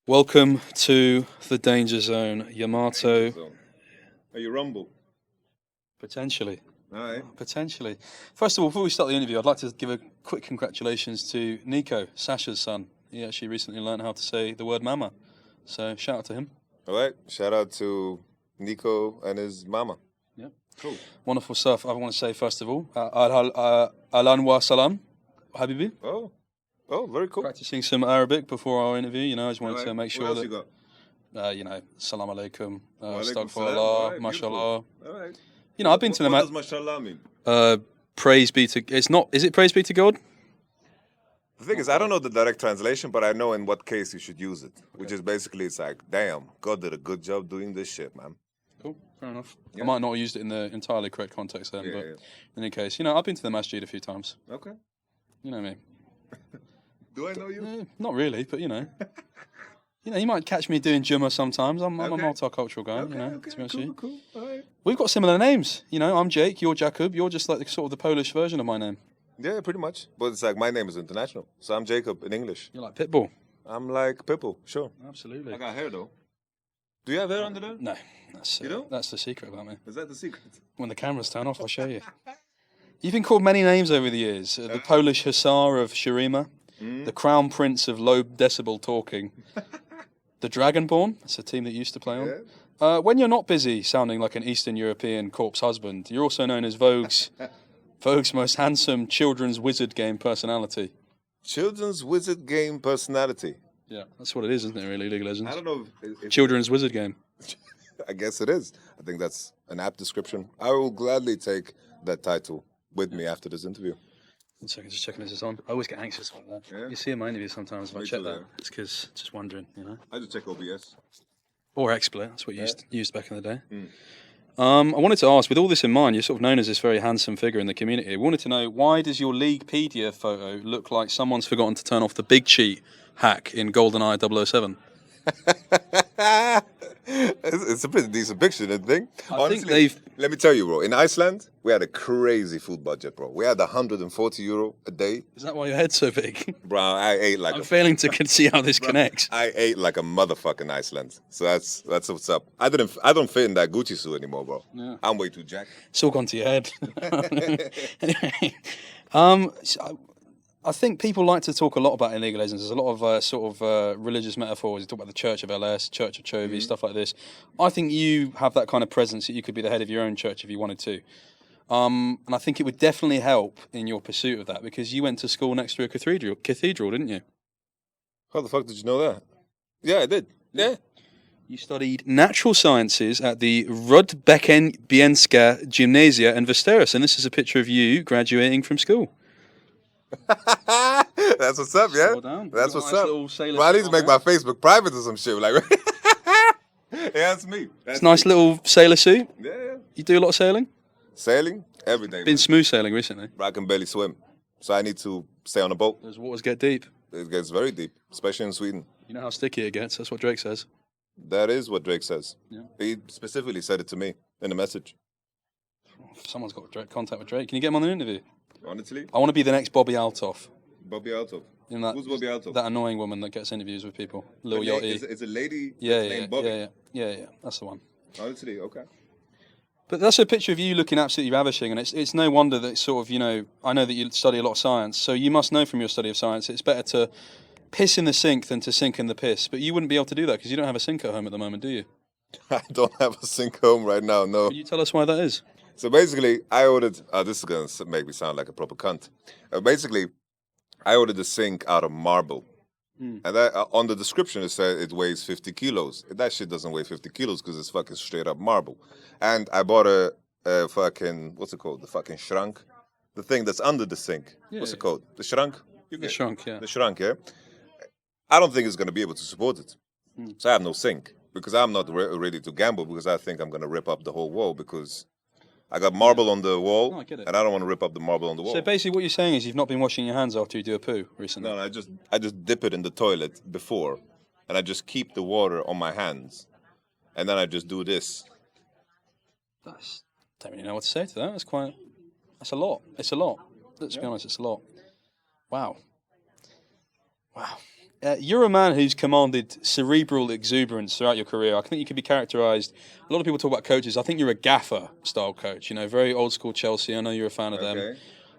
Welcome to the danger zone, Yamato. Are you rumble? Potentially. All right. Potentially. First of all, before we start the interview, I'd like to give a quick congratulations to Nico, Sasha's son. He actually recently learned how to say the word mama. So shout out to him. All right. Shout out to Nico and his mama. Yeah. Cool. Wonderful stuff. I want to say, first of all, Alan wa salam, Habibi. Oh, very cool. Practicing some Arabic before our interview. You know, I just wanted All right. to make sure what else that, you got? salam alaikum, Wa alaikum salam. astaghfirullah, All right, mashallah. All right. You know, I've been to the What does mashallah mean? praise be to. It's not. Is it praise be to God? The thing is, I don't know the direct translation, but I know in what case you should use it, which is basically it's like, damn, God did a good job doing this shit, man. Cool, fair enough. Yeah. I might not have used it in the entirely correct context then, Yeah, but yeah. in any case, you know, I've been to the masjid a few times. Okay. You know me. Do I know you? Not really, but you know. You might catch me doing Jummah sometimes. I'm a Okay. multicultural guy, Okay, you know, okay, to be honest with you. cool. All right. We've got similar names. You know, I'm Jake, you're Jakub, you're just like the sort of the Polish version of my name. Yeah, pretty much. But it's like my name is international, so I'm Jacob in English. You're like Pitbull. I'm like Pipple, sure. Absolutely. I got hair though. Do you have hair under there? No, that's, You don't? that's the secret about me. Is that the secret? When the cameras turn off, I'll show you. You've been called many names over the years. The Polish Hussar of Shurima, the Crown Prince of low decibel talking, the Dragonborn, that's a team that you used to play on. Yeah. When you're not busy sounding like an Eastern European corpse husband, you're also known as Vogue's most handsome children's wizard game personality. Children's wizard game personality. Yeah, that's what it is, isn't it, really, League of Legends? I don't know if Children's wizard game. I guess it is. I think that's an apt description. I will gladly take that title with me after this interview. 1 second, just checking this is on. I always get anxious like that. Yeah? You see in my interviews sometimes if I Me check too, that. yeah. It's because, just wondering, you know. I just check OBS. Or XSplit, that's what you Yeah. used back in the day. Mm. I wanted to ask, with all this in mind, you're sort of known as this very handsome figure in the community. I wanted to know, why does your Leaguepedia photo look like someone's forgotten to turn off the big cheat hack in GoldenEye 007? It's a pretty decent picture, don't you think? I think they've... Let me tell you, bro. In Iceland, we had a crazy food budget, bro. We had €140 a day. Is that why your head's so big? Bro, I ate like I'm failing to see how this connects. I ate like a motherfucker in Iceland. So that's what's up. I don't fit in that Gucci suit anymore, bro. Yeah. I'm way too jacked. It's all gone to your head. Anyway, I think people like to talk a lot about in League of Legends. There's a lot of religious metaphors. You talk about the Church of LS, Church of Chovy, stuff like this. I think you have that kind of presence that you could be the head of your own church if you wanted to. And I think it would definitely help in your pursuit of that, because you went to school next to a cathedral, didn't you? How the fuck did you know that? Yeah, I did. Yeah. You studied natural sciences at the Rudbeckenbienska Gymnasia in Västerås, and this is a picture of you graduating from school. That's what's up, yeah. Slow down. That's You've what's got a nice up. little sailor Well, I need to suit make on my Facebook private or some shit. Like, yeah, that's me. It's a nice little sailor suit. Yeah. You do a lot of sailing? Sailing every day. Been Man. smooth sailing recently. But I can barely swim, so I need to stay on a boat. Those waters get deep. It gets very deep, especially in Sweden. You know how sticky it gets. That's what Drake says. That is what Drake says. Yeah. He specifically said it to me in a message. If someone's got direct contact with Drake, can you get him on an interview? Honestly, I want to be the next Bobby Altoff. Bobby Alto. You know Who's Bobby Alto? that annoying woman that gets interviews with people. Lil It's Yachty. a lady Yeah, that's named Bobby. yeah. That's the one. Honestly, okay. But that's a picture of you looking absolutely ravishing, and it's no wonder that it's sort of, you know, I know that you study a lot of science, so you must know from your study of science it's better to piss in the sink than to sink in the piss. But you wouldn't be able to do that because you don't have a sink at home at the moment, do you? I don't have a sink home right now, no. Can you tell us why that is? So basically, I ordered. This is gonna make me sound like a proper cunt. Basically, I ordered a sink out of marble, and that, on the description it said it weighs 50 kilos. That shit doesn't weigh 50 kilos because it's fucking straight up marble. And I bought a fucking, what's it called? The fucking shrunk, the thing that's under the sink. What's it called? The shrunk. The shrunk, yeah. The shrunk, yeah. I don't think it's gonna be able to support it, so I have no sink because I'm not ready to gamble because I think I'm gonna rip up the whole wall because I got marble on the wall, No, I get it. and I don't want to rip up the marble on the wall. So basically what you're saying is you've not been washing your hands after you do a poo recently? No, I just dip it in the toilet before, and I just keep the water on my hands, and then I just do this. Don't really know what to say to that. That's a lot. It's a lot. Let's be honest, it's a lot. Wow. You're a man who's commanded cerebral exuberance throughout your career. I think you could be characterised. A lot of people talk about coaches. I think you're a gaffer style coach. You know, very old school Chelsea. I know you're a fan of them.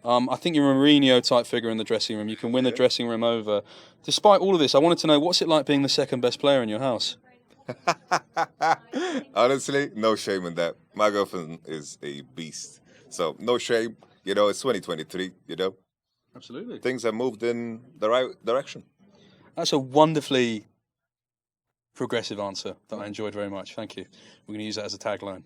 I think you're a Mourinho type figure in the dressing room. You can win the dressing room over. Despite all of this, I wanted to know, what's it like being the second best player in your house? Honestly, no shame in that. My girlfriend is a beast. So no shame. You know, it's 2023, you know. Absolutely. Things have moved in the right direction. That's a wonderfully progressive answer that I enjoyed very much. Thank you. We're going to use that as a tagline.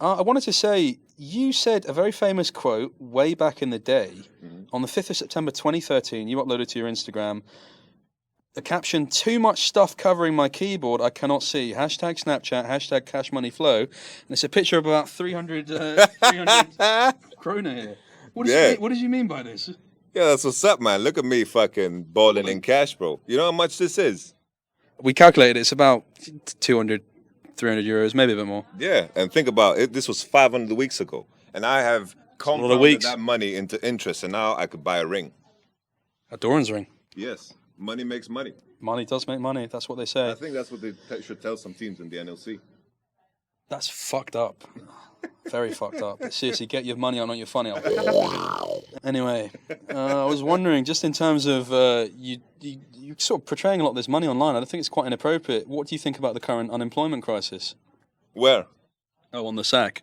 I wanted to say, you said a very famous quote way back in the day. On the 5th of September 2013, you uploaded to your Instagram the caption, "Too much stuff covering my keyboard, I cannot see. Hashtag Snapchat, hashtag cash money flow." And it's a picture of about 300 krona here. What did you mean by this? Yeah, that's what's up, man. Look at me fucking balling in cash, bro. You know how much this is? We calculated it's about 200, 300 euros, maybe a bit more. Yeah, and think about it. This was 500 weeks ago. And I have compounded that money into interest, and now I could buy a ring. A Doran's ring. Yes. Money makes money. Money does make money. That's what they say. I think that's what they should tell some teams in the NLC. That's fucked up. Very fucked up. But seriously, get your money out, not your funny out. Anyway, I was wondering, just in terms of you sort of portraying a lot of this money online, I think it's quite inappropriate. What do you think about the current unemployment crisis? Where? Oh, on the sack.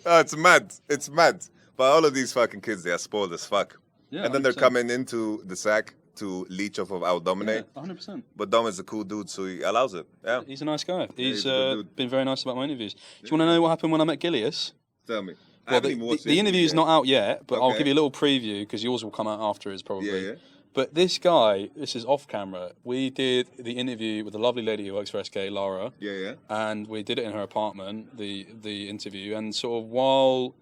Oh, it's mad. It's mad. But all of these fucking kids, they are spoiled as fuck. Yeah, and then 100%. they're coming into the sack to leech off of our dominate. Yeah, 100%. But Dom is a cool dude, so he allows it. Yeah. He's a nice guy. He's he's a good dude. been very nice about my interviews. Do you want to know what happened when I met Gilius? Tell me. Well, the interview's not out yet, but I'll Okay. give you a little preview because yours will come out after his probably. Yeah. But this guy, this is off camera. We did the interview with a lovely lady who works for SK, Lara. Yeah. And we did it in her apartment, the interview. And sort of while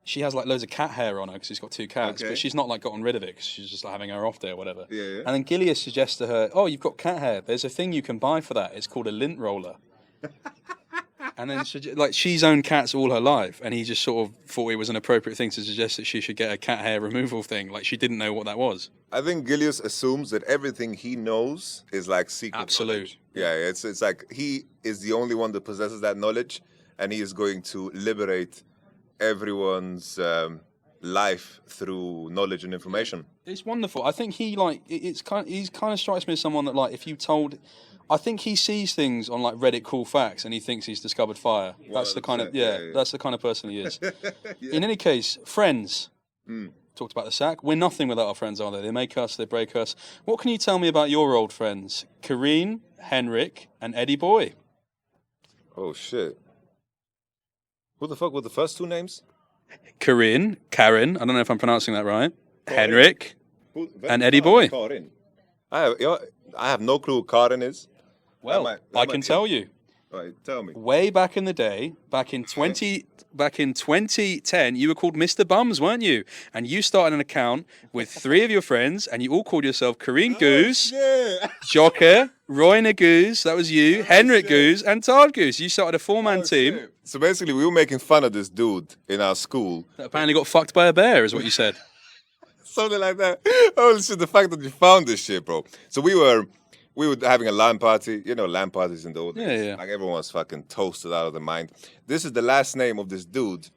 she has like loads of cat hair on her because she's got 2 cats, Okay. but she's not like gotten rid of it because she's just like having her off day or whatever. Yeah. And then Gilius suggests to her, "Oh, you've got cat hair. There's a thing you can buy for that. It's called a lint roller." And then she's owned cats all her life, and he just sort of thought it was an appropriate thing to suggest that she should get a cat hair removal thing. Like she didn't know what that was. I think Gilius assumes that everything he knows is like secret. Absolute. Knowledge. Yeah, it's like he is the only one that possesses that knowledge, and he is going to liberate everyone's life through knowledge and information. It's wonderful. I think he he's kind of strikes me as someone that like if you told. I think he sees things on like Reddit cool facts and he thinks he's discovered fire. That's the kind of that's the kind of person he is. In any case, friends. Talked about the sack. We're nothing without our friends, are they? They make us, they break us. What can you tell me about your old friends? Karine, Henrik, and Eddie Boy. Oh shit. Who the fuck were the first 2 names? Karen, I don't know if I'm pronouncing that right. Henrik and Eddie Boy. Karin. I have no clue who Karin is. Well, I can tell you. All right, tell me. Way back in the day, back in 2010, you were called Mr. Bums, weren't you? And you started an account with 3 of your friends, and you all called yourself Karine Goose, Joker, Roy Goose, that was you, Henrik Goose, and Tard Goose. You started a 4-man team. Shit. So basically, we were making fun of this dude in our school. That apparently got fucked by a bear, is what you said. Something like that. Holy shit, the fact that you found this shit, bro. So we were having a LAN party. You know, LAN parties in the old days. Yeah. Like everyone was fucking toasted out of their mind. This is the last name of this dude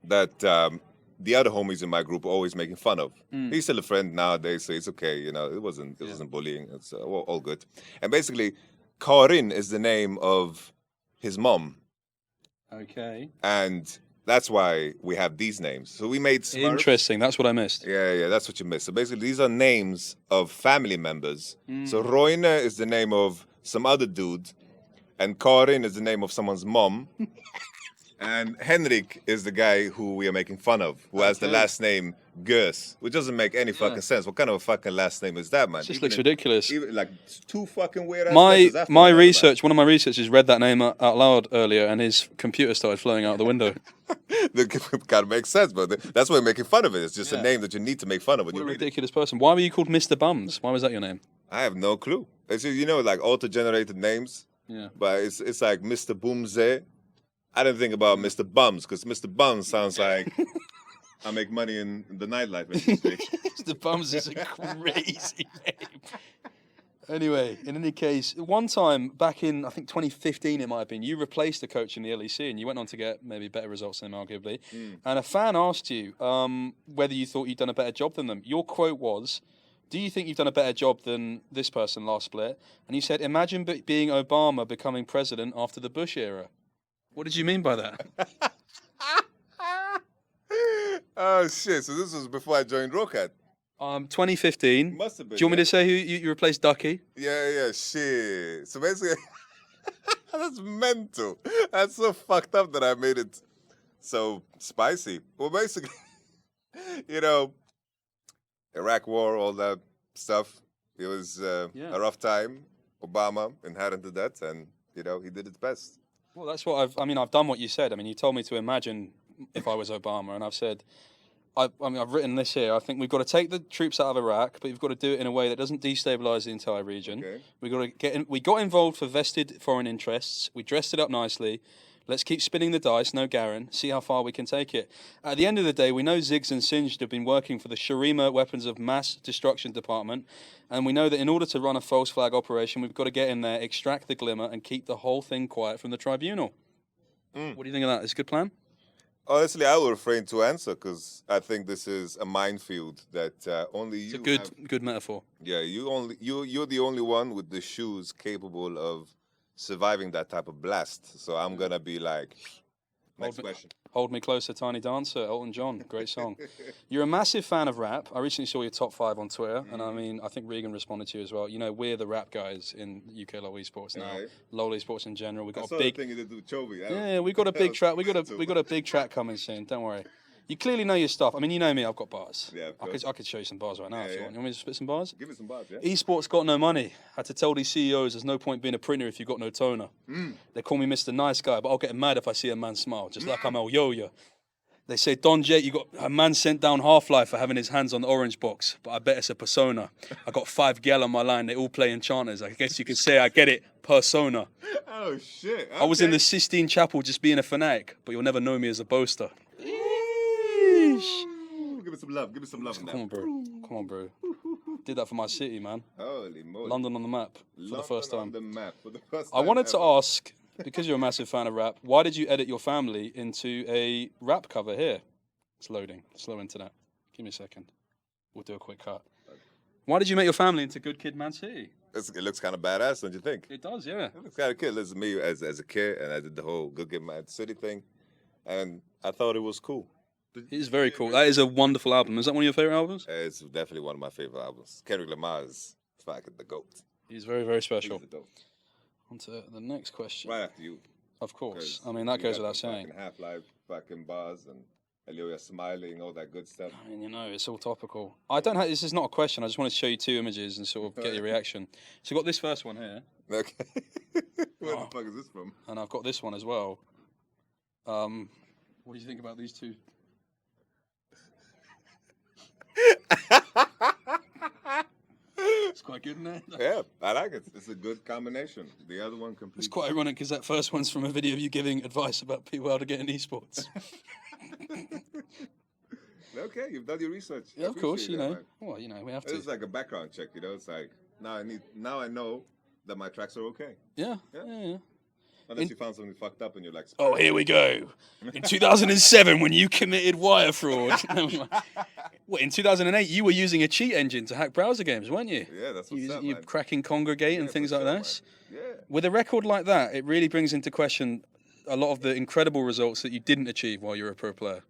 that the other homies in my group are always making fun of. He's still a friend nowadays, so it's okay. You know, it wasn't bullying. It's all good. And basically, Karin is the name of his mom. Okay. And that's why we have these names. So we made Smurfs. Interesting. That's what I missed. Yeah, that's what you missed. So basically, these are names of family members. So Roine is the name of some other dude, and Karin is the name of someone's mom, and Henrik is the guy who we are making fun of, who has the last name Gus, which doesn't make any fucking sense. What kind of a fucking last name is that, man? It just looks ridiculous. Even, like 2 fucking weird ass One letters after of my researchers read that name out loud earlier, and his computer started flowing out the window. That kind of makes sense, but that's why we're making fun of it. It's just a name that you need to make fun of when What you a read it. ridiculous person. Why were you called Mr. Bums? Why was that your name? I have no clue. It's just, like auto-generated names. Yeah. But it's like Mr. Boomze. I didn't think about Mr. Bums because Mr. Bums sounds like I make money in the nightlife industry. The Bums is a crazy name. Anyway, in any case, one time back in, I think 2015 it might have been, you replaced the coach in the LEC and you went on to get maybe better results than them, arguably. And a fan asked you whether you thought you'd done a better job than them. Your quote was, do you think you've done a better job than this person last split? And you said, imagine being Obama becoming president after the Bush era. What did you mean by that? Oh, shit. So this was before I joined Rocket. 2015. Must have been. Do you want me to say who you replaced Ducky? Yeah, shit. So basically, that's mental. That's so fucked up that I made it so spicy. Well, basically, Iraq War, all that stuff. It was a rough time. Obama inherited that, and, he did his best. Well, that's what I've done what you said. I mean, you told me to imagine if I was Obama, and I've said, I've written this here. I think we've got to take the troops out of Iraq, but we've got to do it in a way that doesn't destabilise the entire region. Okay. We got involved for vested foreign interests. We dressed it up nicely. Let's keep spinning the dice, no Garen. See how far we can take it. At the end of the day, we know Ziggs and Singed have been working for the Sharima Weapons of Mass Destruction Department, and we know that in order to run a false flag operation, we've got to get in there, extract the glimmer, and keep the whole thing quiet from the tribunal. What do you think of that? Is it a good plan? Honestly, I will refrain to answer because I think this is a minefield that only you. It's a good metaphor. Yeah, you're the only one with the shoes capable of surviving that type of blast. So I'm gonna be like, next question. Hold Me Closer, Tiny Dancer, Elton John, great song. You're a massive fan of rap. I recently saw your top 5 on Twitter, and I think Regan responded to you as well. We're the rap guys in UK LoL esports now. Right. LoL esports in general. We've got I a big thing you did with Chovy. Yeah, we got a big track. We got a big track coming soon. Don't worry. You clearly know your stuff. I mean, you know me. I've got bars. Yeah, I could show you some bars right now if you want. You want me to spit some bars? Give me some bars, yeah. Esports got no money. I had to tell these CEOs there's no point being a printer if you got no toner. They call me Mr. Nice Guy, but I'll get mad if I see a man smile, just like I'm El Yo-Yo. They say, DonJake, you got a man sent down Half-Life for having his hands on the orange box, but I bet it's a persona. I got 5 gal on my line. They all play enchanters. I guess you could say I get it. Persona. Oh, shit. Okay. I was in the Sistine Chapel just being a fanatic, but you'll never know me as a boaster. Give me some love. Give me some love. Come on, bro. Did that for my city, man. Holy moly. London on the map for the first time. On the map for the first I time wanted to ever. ask, because you're a massive fan of rap, why did you edit your family into a rap cover here? It's loading. Slow into that. Give me a second. We'll do a quick cut. Why did you make your family into Good Kid, Man City? It looks kind of badass, don't you think? It does, yeah. It looks kind of cool. Listen, me as a kid, and I did the whole Good Kid, Mad City thing, and I thought it was cool. It is very cool. That is a wonderful album. Is that one of your favorite albums? It's definitely one of my favorite albums. Kendrick Lamar is fucking the GOAT. He's very, very special. He's the GOAT. On to the next question. Right after you. Of course. 'Cause I mean, that you goes got without the saying. fucking Half-Life, fucking bars, and Elioya smiling, all that good stuff. I mean, it's all topical. This is not a question. I just wanted to show you 2 images and sort of get your reaction. So I've got this first one here. Okay. Where the fuck is this from? And I've got this one as well. What do you think about these 2? It's quite good, isn't it? Yeah, I like it. It's a good combination. The other one completely. It's quite ironic because that first one's from a video of you giving advice about people how to get in esports. Okay, you've done your research. Yeah, of course, Appreciate that, man. Well, we have to. It's like a background check, It's like now I know that my tracks are okay. Yeah. Unless you found something fucked up and you're like, oh, here we go. In 2007, when you committed wire fraud. What, in 2008, you were using a cheat engine to hack browser games, weren't you? Yeah, that's what's up, You're man. cracking Congregate and things like this. Yeah. With a record like that, it really brings into question a lot of the incredible results that you didn't achieve while you were a pro player.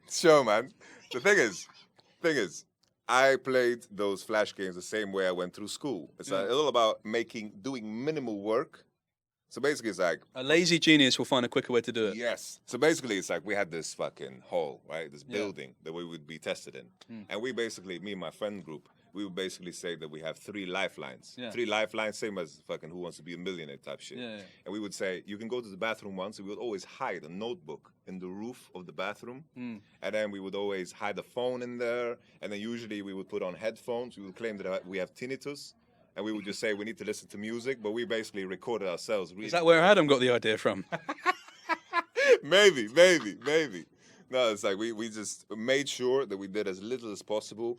Sure, man. The thing is, I played those Flash games the same way I went through school. It's all about doing minimal work. So basically, it's like A lazy genius will find a quicker way to do it. yes. So basically, it's like we had this fucking hall, right? This building that we would be tested in, and we basically, me and my friend group, we would basically say that we have 3 lifelines. Yeah. 3 lifelines, same as fucking Who Wants to Be a Millionaire type shit. Yeah. And we would say you can go to the bathroom once. We would always hide a notebook in the roof of the bathroom, and then we would always hide a phone in there. And then usually we would put on headphones. We would claim that we have tinnitus. and we would just say we need to listen to music, but we basically recorded ourselves. Is that where Adam got the idea from? Maybe. No, it's like we just made sure that we did as little as possible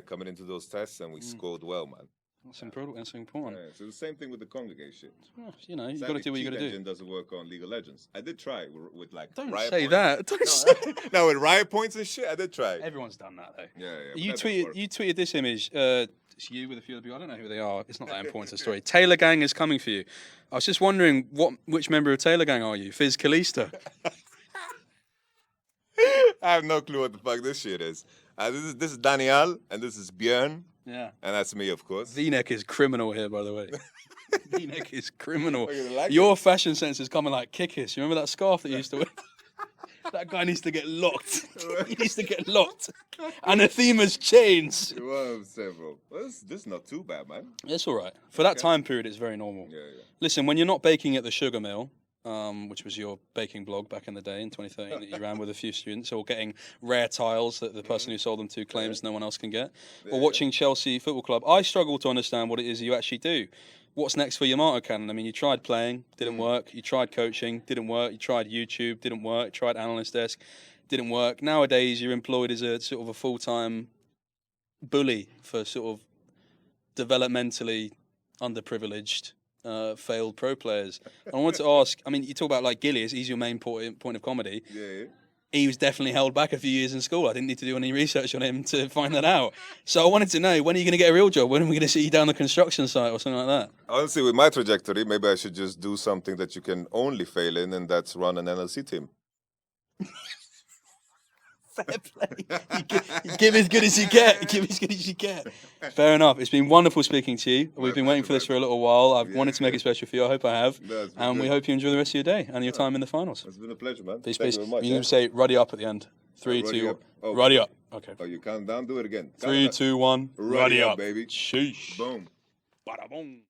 coming into those tests, and we scored well, man. That's important. That's important. Yeah, so the same thing with the congregation. Well, you know, you got to do what you got to do. Engine doesn't work on League of Legends. I did try with like. Don't riot say points. that. Don't say. No, with riot points and shit, I did try. Everyone's done that though. Yeah. You tweeted this image. It's you with a few other people. I don't know who they are. It's not that important to the story. Taylor Gang is coming for you. I was just wondering which member of Taylor Gang are you? Fizz Kalista. I have no clue what the fuck this shit is. This is Daniel and this is Björn. Yeah. And that's me, of course. V-neck is criminal here, by the way. V-neck is criminal. Like Your fashion sense is coming like Kick-Kiss. You remember that scarf that you used to wear? That guy needs to get locked. He needs to get locked. Anathema's chains. One of several. Well, this is not too bad, man. It's all right. For that time period, it's very normal. Yeah. Listen, when you're not baking at the Sugar Mill, which was your baking blog back in the day in 2013 that you ran with a few students, or getting rare tiles that the person who sold them to claims no one else can get, or watching Chelsea Football Club, I struggle to understand what it is you actually do. What's next for YamatoCannon? I mean, you tried playing, didn't work. You tried coaching, didn't work. You tried YouTube, didn't work. You tried analyst desk, didn't work. Nowadays, you're employed as a sort of a full-time bully for sort of developmentally underprivileged failed pro players. And I wanted to ask, I mean, you talk about like Gillies, he's your main point of comedy. Yeah. He was definitely held back a few years in school. I didn't need to do any research on him to find that out. So I wanted to know, when are you going to get a real job? When are we going to see you down the construction site or something like that? Honestly, with my trajectory, maybe I should just do something that you can only fail in, and that's run an NLC team. Fair play. You give as good as you get. Give as good as you get. Fair enough. It's been wonderful speaking to you. We've been waiting for this for a little while. I've wanted to make it special for you. I hope I have. And we hope you enjoy the rest of your day and your time in the finals. It's been a pleasure, man. Peace, Thank peace. you very much. You need to say Ruddy up at the end. 3, 2, Ruddy up. Okay. Oh, you count down? Do it again. 3, 2, 1. Ruddy up, baby. Sheesh. Boom. Bada boom.